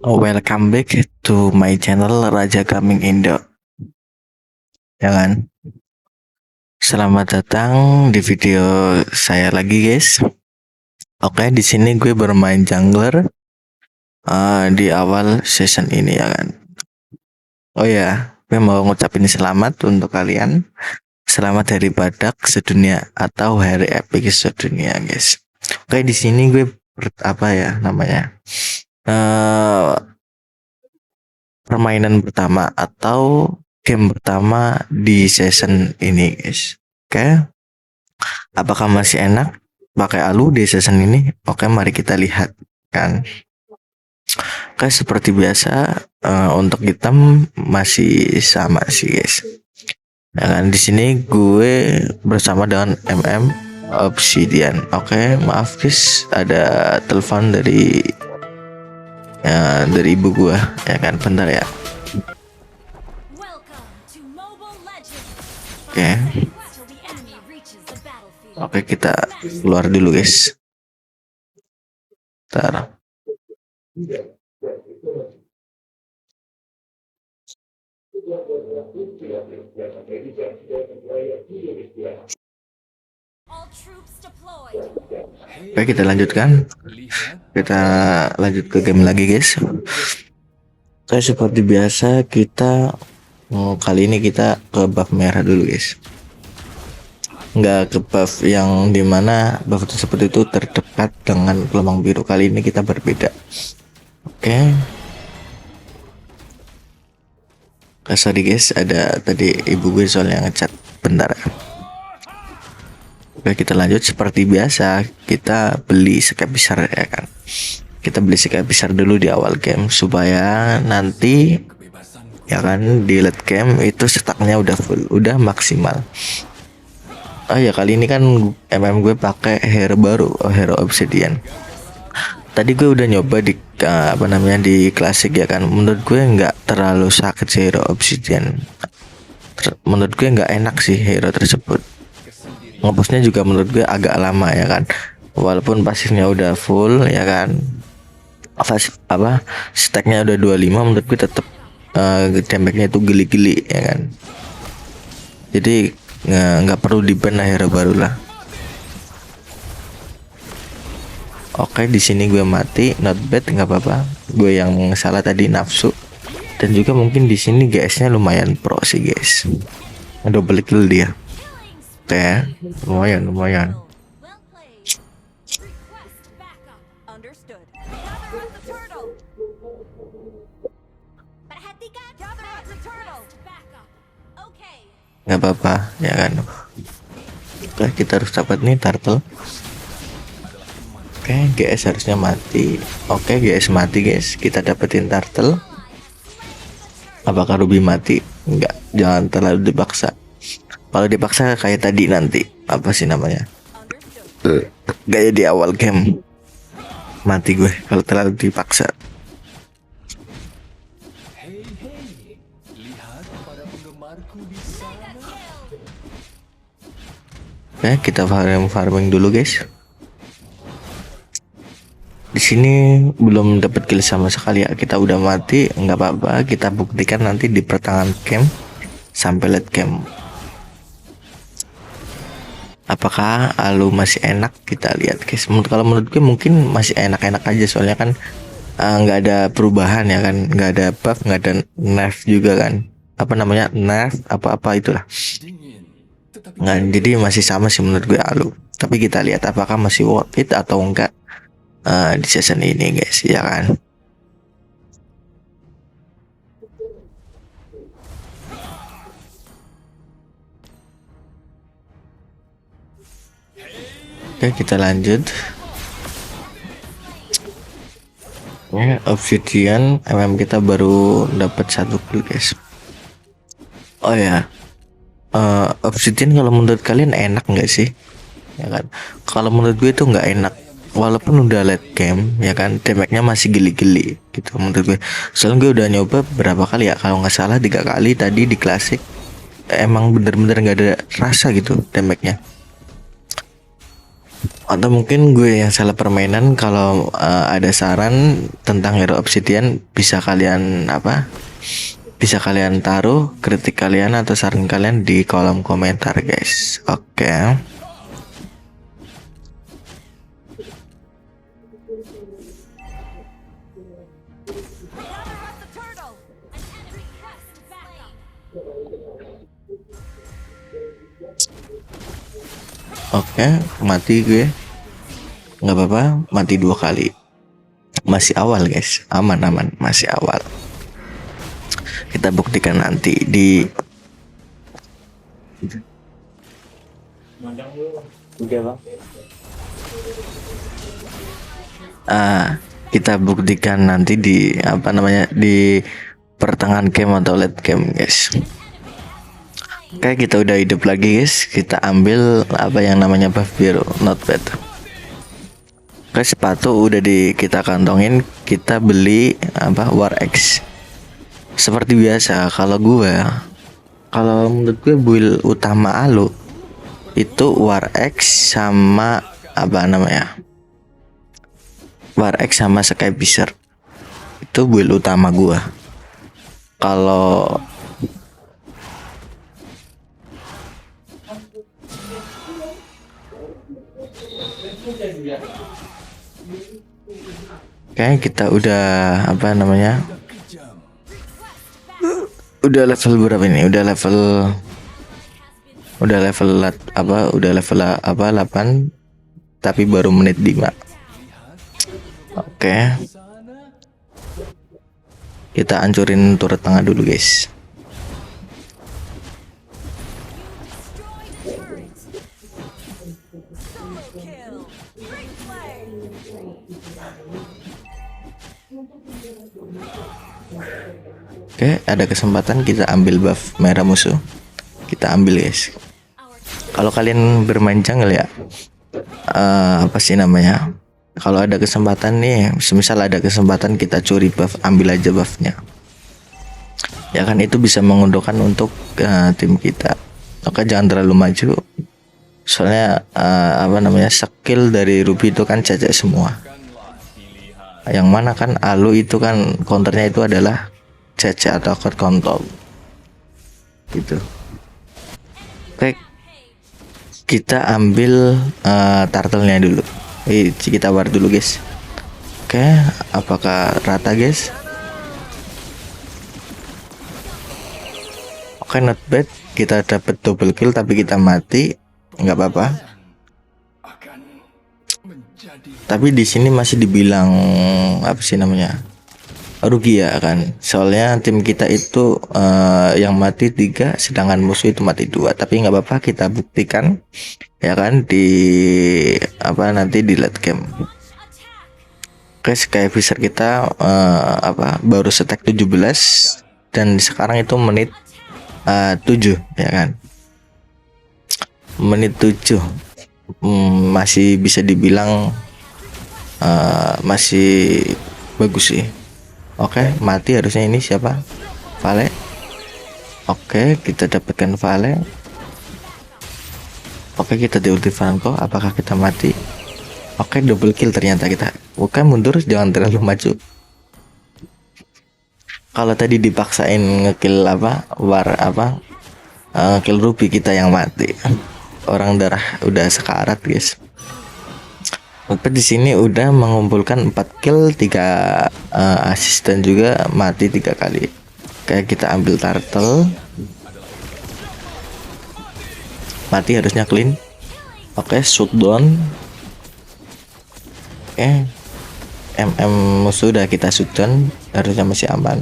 Welcome back to my channel Raja Gaming Indo. Ya kan? Selamat datang di video saya lagi, guys. Oke, di sini gue bermain jungler di awal season ini, ya kan. Oh ya, gue mau ngucapin selamat untuk kalian. Selamat hari badak sedunia atau hari epic sedunia, guys. Oke, di sini gue permainan pertama atau game pertama di season ini, guys. Oke, apakah masih enak pakai alu di season ini? Oke, mari kita lihat kan. Oke, seperti biasa untuk hitam masih sama sih, guys. Ya kan, di sini gue bersama dengan Obsidian. Oke, maaf guys, ada telepon dari ibu gua, ya kan, bentar ya. Oke, kita keluar dulu, guys. Bentar. Oke, kita lanjutkan. Kita lanjut ke game lagi, guys. Oke, seperti biasa kita kali ini kita ke buff merah dulu, guys. Nggak ke buff yang dimana buff tersebut itu terdekat dengan gelombang biru. Kali ini kita berbeda. Oke. Sorry guys, ada tadi ibu gue soalnya ngechat, bentar. Oke, kita lanjut. Seperti biasa kita beli skip besar, ya kan. Kita beli skip besar dulu di awal game supaya nanti, ya kan, di late game itu staknya udah full, udah maksimal. Oh ya, kali ini kan gue pakai hero baru, hero Obsidian. Tadi gue udah nyoba di di klasik, ya kan. Menurut gue nggak terlalu sakit sih hero Obsidian. Menurut gue nggak enak sih hero tersebut. Ngebusnya juga menurut gue agak lama, ya kan. Walaupun pasifnya udah full, ya kan. Stacknya udah 25, menurut gue tetap damage-nya itu geli-geli, ya kan. Jadi nggak perlu di-ban hero baru lah. Oke, di sini gue mati, not bad, nggak apa-apa. Gue yang salah tadi nafsu. Dan juga mungkin di sini GS-nya lumayan pro sih, guys. Double kill dia. Oke, lumayan. Nggak apa-apa, ya kan. Oke, kita harus dapat nih turtle. Oke, GS harusnya mati. Oke, GS mati, guys. Kita dapetin turtle. Apakah Ruby mati? Enggak, jangan terlalu dipaksa. Kalau dipaksa kayak tadi nanti, apa sih namanya? Gaya di awal game. Mati gue kalau terlalu dipaksa. Oke, kita farming dulu, guys. Di sini belum dapat kill sama sekali, ya. Kita udah mati, nggak apa-apa. Kita buktikan nanti di pertengahan game sampai late game. Apakah alu masih enak? Kita lihat, guys. Kalau menurut gue mungkin masih enak-enak aja, soalnya kan nggak ada perubahan, ya kan. Nggak ada buff, nggak ada nerf juga kan. Apa namanya, nerf apa itulah. Nggak, jadi masih sama sih menurut gue alu. Tapi kita lihat apakah masih worth it atau enggak di season ini, guys, ya kan. Oke, kita lanjut. Obsidian kita baru dapat 1 kill, guys. Oh ya, Obsidian kalau menurut kalian enak nggak sih, ya kan? Kalau menurut gue itu nggak enak. Walaupun udah late game, ya kan, damage-nya masih geli-geli gitu menurut gue. Soalnya gue udah nyoba berapa kali, ya, kalau nggak salah 3 kali tadi di klasik. Emang bener-bener nggak ada rasa gitu damage-nya. Atau mungkin gue yang salah permainan. Kalau ada saran tentang Hero Obsidian, bisa kalian taruh kritik kalian atau saran kalian di kolom komentar guys. Oke. Oke, mati gue. Nggak apa-apa, mati 2 kali. Masih awal guys, aman, masih awal. Kita buktikan nanti di kita buktikan nanti di di pertengahan game atau late game guys. Oke, kita udah hidup lagi guys. Kita ambil yang namanya buff biru, not bad. Oke, sepatu udah kita kantongin. Kita beli War X. Seperti biasa, kalau menurut gue build utama Alu itu War X sama War X sama Skyvisor. Itu build utama gue. Kalau kayak kita udah udah level berapa ini? Udah level 8, tapi baru menit 5. Oke. Kita hancurin turret tengah dulu guys. Oke, ada kesempatan kita ambil buff merah musuh. Kita ambil guys. Kalau kalian bermain jungle ya, kalau ada kesempatan nih, semisal ada kesempatan kita curi buff, ambil aja buffnya. Ya kan, itu bisa menguntungkan untuk tim kita. Oke, jangan terlalu maju. Soalnya skill dari Ruby itu kan cecek semua. Yang mana kan Alu itu kan counternya itu adalah CC atau crowd control gitu. Oke, kita ambil turtle-nya dulu. Kita war dulu guys. Oke, apakah rata guys? Oke, not bad. Kita dapat double kill tapi kita mati. Nggak apa-apa. Tapi di sini masih dibilang rugi ya kan, soalnya tim kita itu yang mati 3 sedangkan musuh itu mati 2. Tapi nggak apa-apa, kita buktikan ya kan di nanti di late game. Oke, Skyvisor kita baru stack 17 dan sekarang itu menit 7 ya kan, menit 7. Masih bisa dibilang masih bagus sih. Oke, mati harusnya ini siapa? Vale. Oke, kita dapatkan Vale. Oke, kita di ulti Franco. Apakah kita mati? Oke, double kill ternyata kita. Oke, mundur, jangan terlalu maju. Kalau tadi dipaksain ngekill kill Ruby, kita yang mati. Orang darah udah sekarat guys. Oke, di sini udah mengumpulkan 4 kill, 3 assist dan juga mati 3 kali. Kayak kita ambil turtle. Mati harusnya clean. Oke, shoot down. Oke. Musuh udah kita shoot down, harusnya masih aman.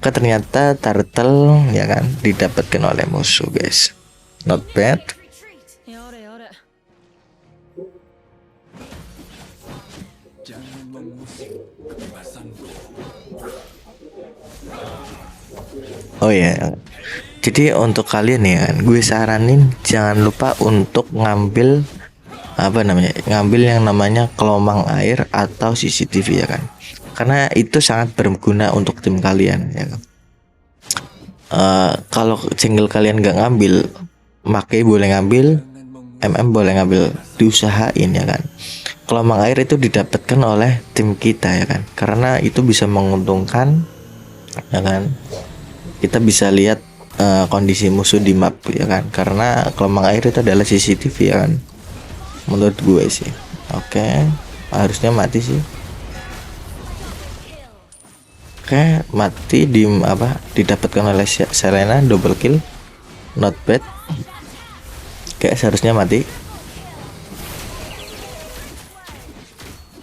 Oke, ternyata turtle ya kan didapatkan oleh musuh guys. Not bad. Oh ya, jadi untuk kalian ya, gue saranin jangan lupa untuk ngambil yang namanya kelomang air atau CCTV ya kan, karena itu sangat berguna untuk tim kalian ya kan. Kalau single kalian nggak ngambil, Maki boleh ngambil, boleh ngambil, diusahain ya kan. Gelombang air itu didapatkan oleh tim kita ya kan, karena itu bisa menguntungkan ya kan. Kita bisa lihat kondisi musuh di map ya kan, karena gelombang air itu adalah CCTV ya kan, menurut gue sih. Oke, harusnya mati sih. Oke, mati di apa, didapatkan oleh Selena, double kill, not bad. Oke, seharusnya mati.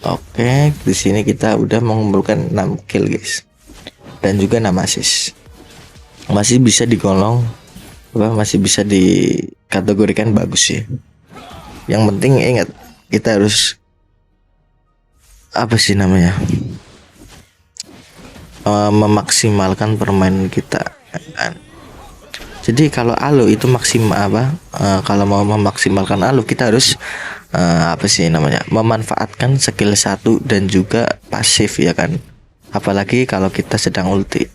Oke, di sini kita udah mengumpulkan 6 kill guys, dan juga 6 assist. Masih bisa digolong apa, masih bisa dikategorikan bagus sih. Yang penting ingat, kita harus apa sih namanya, memaksimalkan permainan kita kan. Jadi kalau Alo itu maksimal apa, kalau mau memaksimalkan Alo kita harus apa sih namanya, memanfaatkan skill 1 dan juga pasif ya kan. Apalagi kalau kita sedang ulti,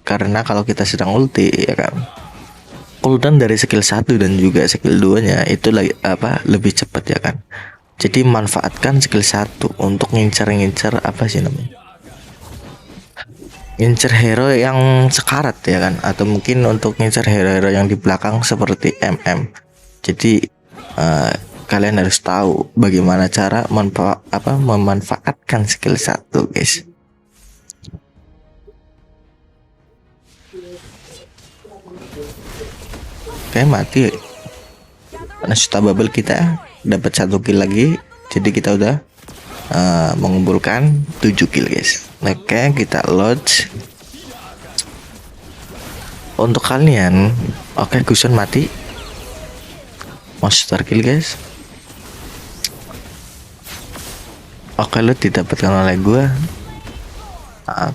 karena kalau kita sedang ulti ya kan, cooldown dari skill 1 dan juga skill 2 nya itu apa, lebih cepat ya kan. Jadi manfaatkan skill 1 untuk ngincer apa sih namanya, ngincer hero yang sekarat ya kan, atau mungkin untuk ngincer hero-hero yang di belakang seperti MM. Jadi kalian harus tahu bagaimana cara memanfaatkan skill 1 guys. Oke, mati. Nasuta bubble kita dapat 1 kill lagi, jadi kita udah mengumpulkan 7 kill guys. Oke, kita lodge. Untuk kalian, oke, Gusion mati, monster kill guys. Oke, lo didapatkan oleh gue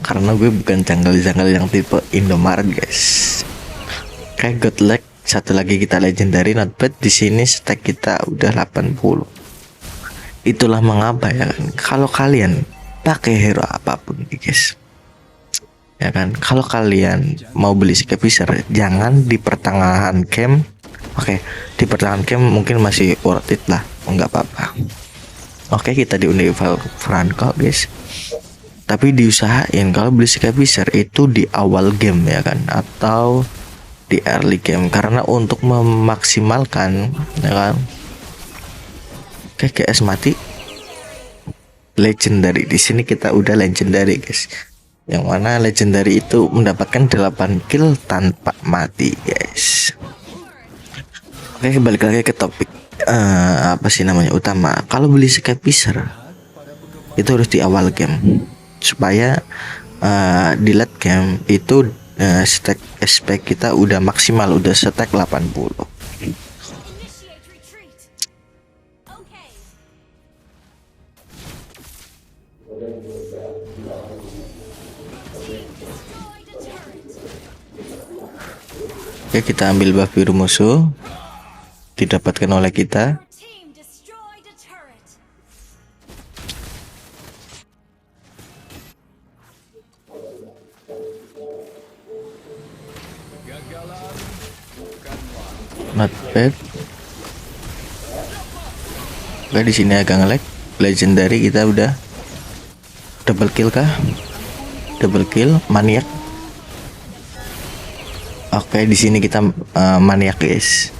karena gue bukan jungle yang tipe Indomaret guys. Oke, good luck. Satu lagi kita legendary, not bad. Di sini stack kita udah 80. Itulah mengapa ya kan, kalau kalian pakai hero apapun guys ya kan, kalau kalian mau beli Scapezer jangan di pertengahan game. Oke, di pertengahan game mungkin masih worth it lah, nggak apa-apa. Oke, kita di Universal Franco guys, tapi diusahain kalau beli Scapezer itu di awal game ya kan, atau di early game, karena untuk memaksimalkan ya kan. Oke, GS mati, legendary. Di sini kita udah legendary guys, yang mana legendary itu mendapatkan 8 kill tanpa mati guys. Oke, balik lagi ke topik apa sih namanya utama. Kalau beli Scapezer itu harus di awal game, supaya di late game itu stack SP kita udah maksimal, udah stack 80. Oke, kita ambil buff biru musuh, didapatkan oleh kita. Not bad. Oke, di sini agak nge-lag. Legendary kita udah double kill kah? Double kill, maniak. Oke, di sini kita maniak guys.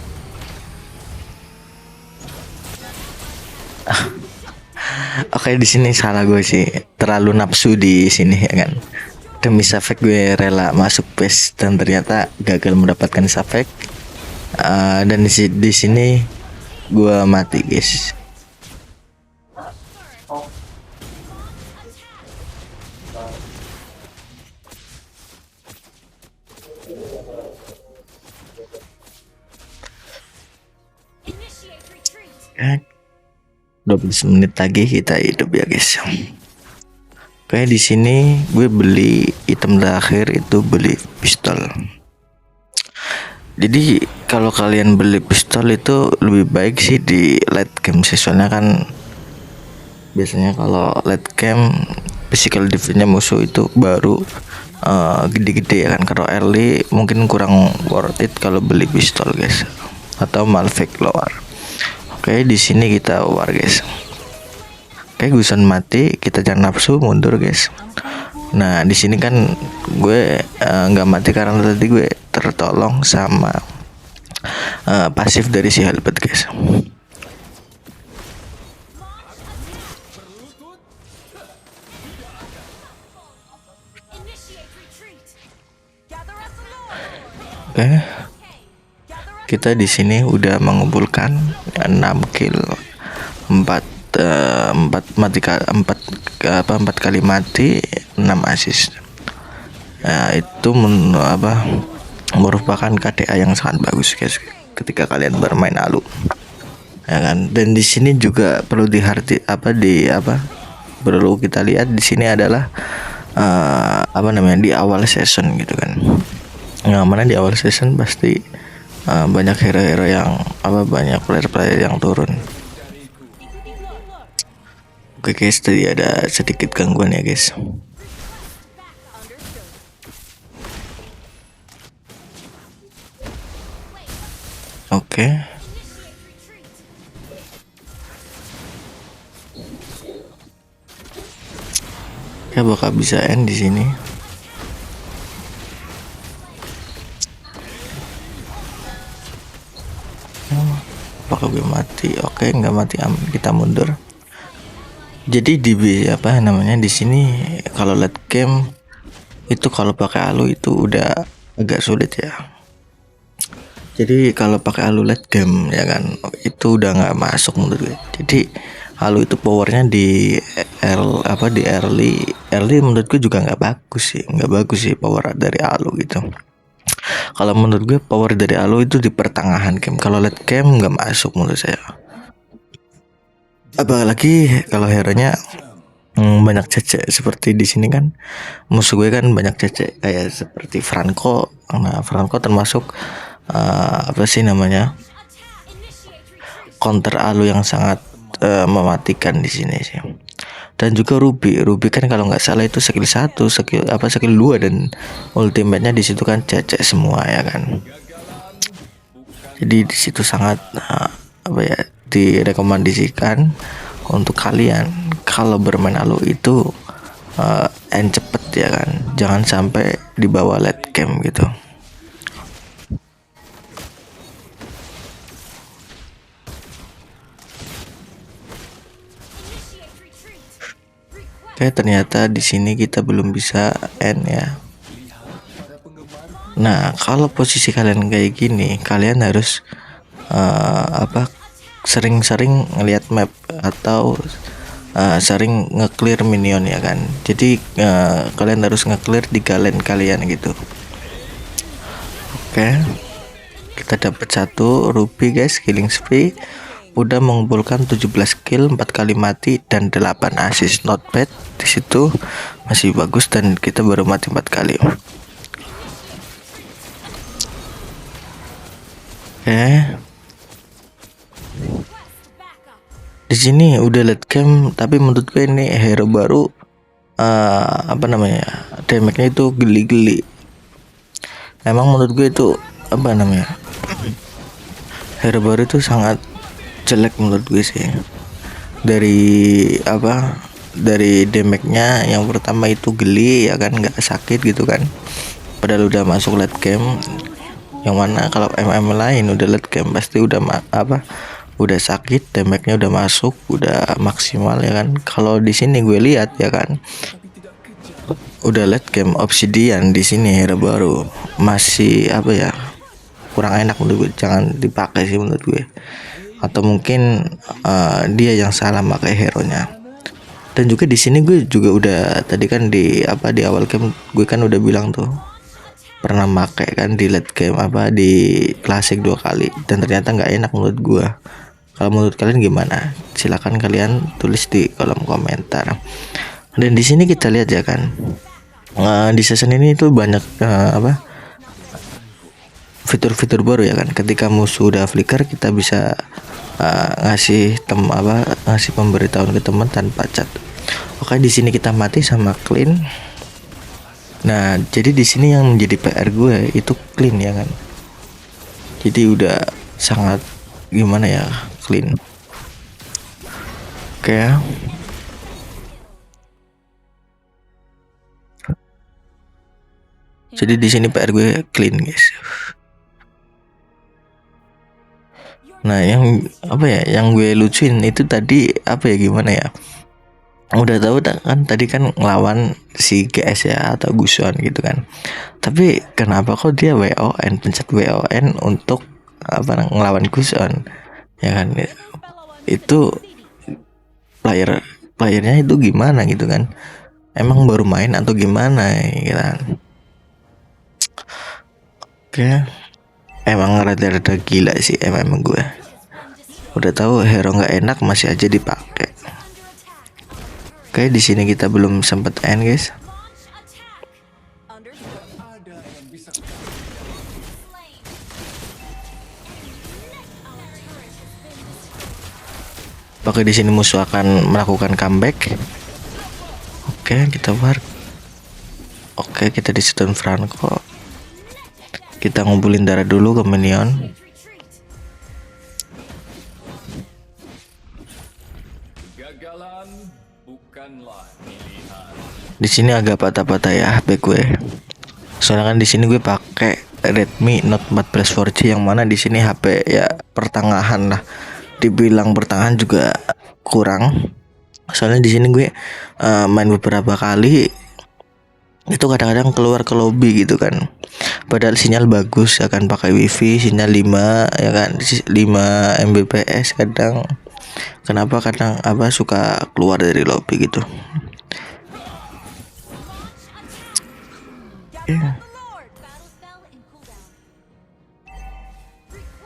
Oke, di sini salah gue sih, terlalu nafsu di sini ya kan. Demi Safek gue rela masuk PES dan ternyata gagal mendapatkan Safek. Dan di sini gue mati guys. Ya, 12 menit lagi kita hidup ya guys. Oke, di sini gue beli item terakhir itu beli pistol. Jadi kalau kalian beli pistol itu lebih baik sih di late game sih, soalnya kan biasanya kalau late game physical defense-nya musuh itu baru gede-gede ya kan. Kalau early mungkin kurang worth it kalau beli pistol guys, atau Malphite keluar. Oke, di sini kita war guys. Oke, Gusion mati, kita jangan nafsu, mundur guys. Nah di sini kan gue nggak mati karena tadi gue tertolong sama pasif dari si Halberd guys. Oke, kita di sini udah mengumpulkan 6 kill, 4 kali mati, 6 assist. Nah, itu merupakan KDA yang sangat bagus guys ketika kalian bermain Alu. Ya kan? Dan di sini juga perlu perlu kita lihat di sini adalah di awal season gitu kan. Nah, mana di awal season pasti banyak hero-hero yang banyak player-player yang turun. Oke guys, tadi ada sedikit gangguan ya guys. Oke. Ya bakal bisa end di sini. Apakah gue mati? Oke, nggak mati, kita mundur. Jadi di di sini kalau late game itu kalau pakai Alu itu udah agak sulit ya. Jadi kalau pakai Alu late game ya kan itu udah nggak masuk menurut gue. Jadi Alu itu powernya di early menurut gue juga nggak bagus sih power dari Alu gitu. Kalau menurut gue power dari Alu itu di pertengahan game. Kalau late game nggak masuk menurut saya. Apalagi kalau hero-nya banyak cece seperti di sini kan musuh gue kan banyak cece kayak seperti Franco. Nah Franco termasuk counter Alu yang sangat mematikan di sini sih. Dan juga Ruby kan kalau nggak salah itu skill 1, skill 2 dan ultimate-nya di situ kan cece semua ya kan. Jadi di situ sangat direkomendasikan untuk kalian kalau bermain Alu itu end cepet ya kan, jangan sampai dibawa late game gitu. Oke, ternyata di sini kita belum bisa end ya. Nah, kalau posisi kalian kayak gini, kalian harus sering-sering ngelihat map atau sering nge-clear minion ya kan. Jadi kalian harus nge-clear di lane kalian gitu. Oke. Kita dapat 1 ruby guys, killing spree. Udah mengumpulkan 17 kill, 4 kali mati dan 8 assist. Not bad. Di situ masih bagus dan kita baru mati 4 kali. Oke. Di sini udah late game, tapi menurut gue ini hero baru damage-nya itu geli-geli. Emang menurut gue itu hero baru itu sangat jelek menurut gue sih. Dari damage-nya yang pertama itu geli ya kan, nggak sakit gitu kan. Padahal udah masuk late game. Yang mana kalau lain udah late game pasti udah udah sakit, damage-nya udah masuk, udah maksimal ya kan. Kalau di sini gue lihat ya kan, udah late game Obsidian di sini hero baru masih kurang enak menurut gue, jangan dipakai sih menurut gue. Atau mungkin dia yang salah pakai hero-nya. Dan juga di sini gue juga udah tadi kan di awal game gue kan udah bilang tuh pernah pakai kan di late game di klasik 2 kali dan ternyata nggak enak menurut gue. Kalau menurut kalian gimana? Silakan kalian tulis di kolom komentar. Dan di sini kita lihat ya kan, di season ini itu banyak fitur-fitur baru ya kan. Ketika musuh udah flicker kita bisa ngasih pemberitahuan ke teman tanpa chat. Oke, di sini kita mati sama clean. Nah, jadi di sini yang menjadi PR gue itu clean ya kan. Jadi udah sangat clean. Oke. Jadi di sini PR gue clean guys. Nah yang apa ya, yang gue lucuin itu tadi apa ya, gimana ya, udah tahu kan tadi kan ngelawan si GS ya atau Gusion gitu kan, tapi kenapa kok dia WON, pencet WON untuk apa, ngelawan Gusion ya kan, itu playernya itu gimana gitu kan, emang baru main atau gimana gitu kan. Oke, emang rada-rada gila sih emang gue. Udah tahu hero nggak enak masih aja dipakai. Oke, di sini kita belum sempet end guys. Oke, di sini musuh akan melakukan comeback. Oke, kita war. Oke, kita di stun Franco. Kita ngumpulin darah dulu ke minion. Di sini agak patah-patah ya HP gue. Soalnya kan di sini gue pakai Redmi Note 14 4G yang mana di sini HP ya pertengahan lah. Dibilang pertengahan juga kurang. Soalnya di sini gue main beberapa kali itu kadang-kadang keluar ke lobby gitu kan. Padahal sinyal bagus ya kan, pakai wifi sinyal 5 ya kan, 5 Mbps kadang. Kenapa kadang apa suka keluar dari lobby gitu.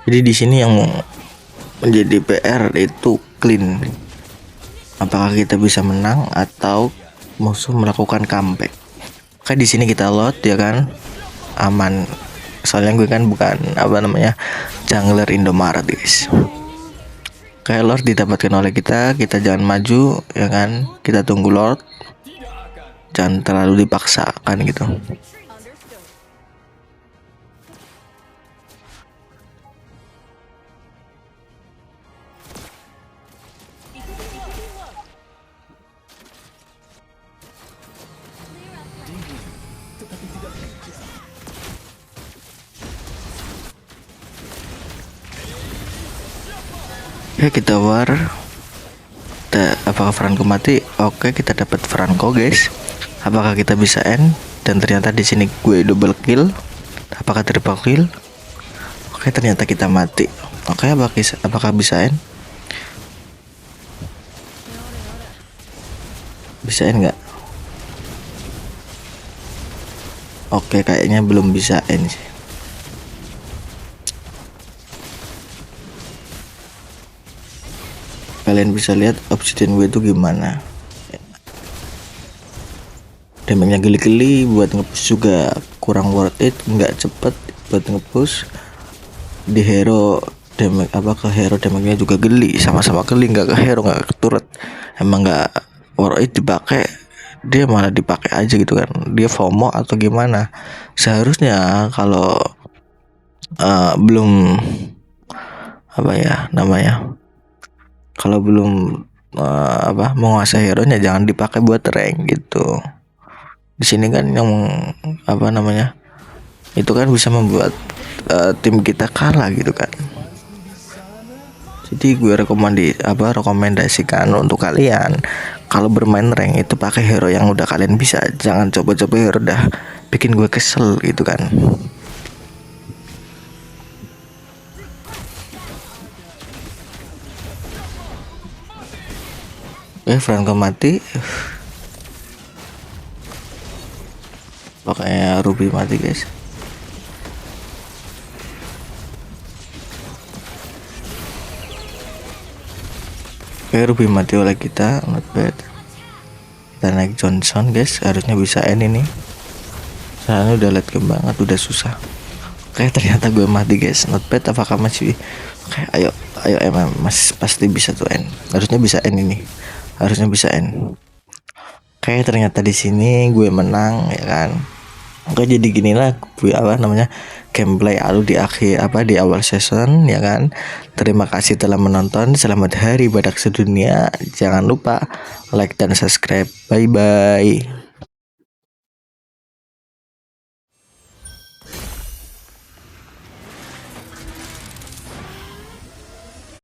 Jadi di sini yang menjadi PR itu clean. Apakah kita bisa menang atau musuh melakukan comeback? Kayak di sini kita load ya kan, aman. Soalnya gue kan bukan apa namanya jungler Indomaret guys. Kayak Lord didapatkan oleh kita jangan maju ya kan, kita tunggu Lord, jangan terlalu dipaksakan gitu. Ya kita war. Apakah Franco mati? Oke, kita dapat Franco guys. Apakah kita bisa end? Dan ternyata di sini gue double kill. Apakah triple kill? Oke, ternyata kita mati. Oke, apakah bisa end? Bisa end nggak? Oke, kayaknya belum bisa end sih. Kalian bisa lihat obsidian gue itu gimana. Damage-nya geli-geli, buat nge-push juga kurang worth it, nggak cepet buat nge-push. Di hero damage apa ke hero damage-nya juga geli, sama-sama geli, nggak ke hero nggak ke turret. Emang nggak worth it dipakai, dia malah dipakai aja gitu kan. Dia FOMO atau gimana? Seharusnya kalau belum apa ya namanya, kalau belum apa menguasai hero nya jangan dipakai buat rank gitu. Di sini kan yang apa namanya itu kan bisa membuat tim kita kalah gitu kan. Jadi gue rekomendasikan untuk kalian kalau bermain rank itu pakai hero yang udah kalian bisa, jangan coba-coba hero udah bikin gue kesel gitu kan. Franco mati. Pokoknya Ruby mati guys. Ruby mati oleh kita, not bad. Kita naik Johnson guys, harusnya bisa end ini. Soalnya udah late game banget, udah susah. Ternyata gue mati guys, not bad. Apakah masih? Ayo emang masih pasti bisa tuh end. Harusnya bisa end ini. Harusnya bisa end. Ternyata di sini gue menang ya kan. Jadi gini lah gue apa namanya, gameplay atau di akhir di awal season ya kan. Terima kasih telah menonton. Selamat hari badak sedunia. Jangan lupa like dan subscribe. Bye bye.